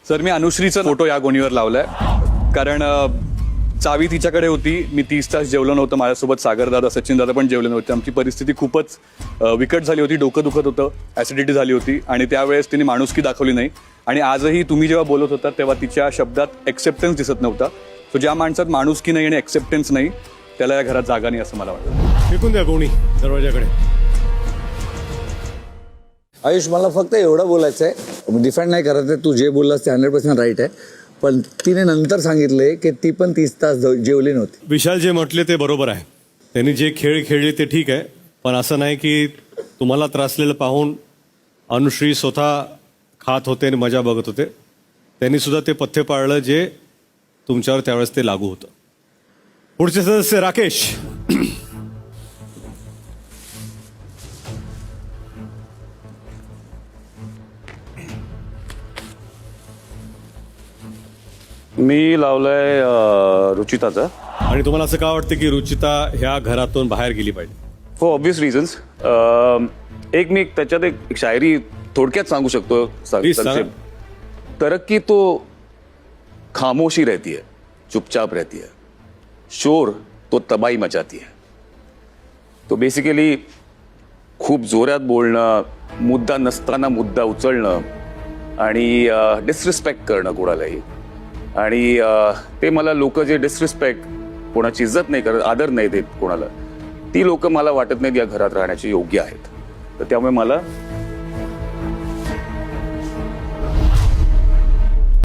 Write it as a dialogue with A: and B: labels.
A: Sir मी अनुश्रीचा photo या गोणीवर लावलाय कारण चावी तिच्याकडे होती. मी 30 तास जेवलो नव्हतं. माझ्यासोबत सागरदादा सचिनदादा पण जेवले नव्हते. आमची परिस्थिती खूपच विकट झाली होती. डोकं दुखत होतं, ॲसिडिटी झाली होती आणि त्यावेळेस तिने माणुसकी दाखवली नाही. आणि आजही तुम्ही जेव्हा बोलत होता तेव्हा तिच्या शब्दात एक्सेप्टन्स दिसत नव्हता. सो ज्या माणसात माणुसकी नाही आणि एक्सेप्टन्स नाही त्याला या घरात जागा नाही असं मला वाटतं.
B: फेकून द्या गोणी दरवाजाकडे.
C: आयुष मला फक्त एवढं बोलायचं आहे, डिफेंड नाही करायचं. तू जे बोललास ते 100% राईट आहे. पण तिने नंतर सांगितले की ती पण 30 तास जेवली नव्हती.
B: विशाल जे म्हटले ते बरोबर आहे. त्यांनी जे खेळ खेळले ते ठीक आहे, पण असं नाही की तुम्हाला त्रासलेलं पाहून अनुश्री स्वतः खात होते आणि मजा बघत होते. त्यांनी सुद्धा ते पथ्य पाळलं जे तुमच्यावर त्यावेळेस ते लागू होतं. पुढचे सदस्य राकेश.
D: मी लावलंय रुचिताचं.
B: आणि तुम्हाला असं का वाटतं की रुचिता ह्या घरातून बाहेर गेली पाहिजे?
D: For obvious reasons. मी त्याच्यात एक शायरी थोडक्यात सांगू शकतो.
B: Please सांगा.
D: तरक्की तो खामोशी रहती है, चुपचाप रहती है, शोर तो तबाही मचाती है. तो बेसिकली खूप जोरात बोलणं, मुद्दा नसताना मुद्दा उचलणं आणि डिसरिस्पेक्ट करणं कोणालाही. आणि ते मला लोक जे डिसरिस्पेक्ट, कोणाची इज्जत नाही करत, आदर नाही देत कोणाला, ती लोक मला वाटत नाहीत या घरात राहण्याची योग्य आहेत. तर त्यामुळे मला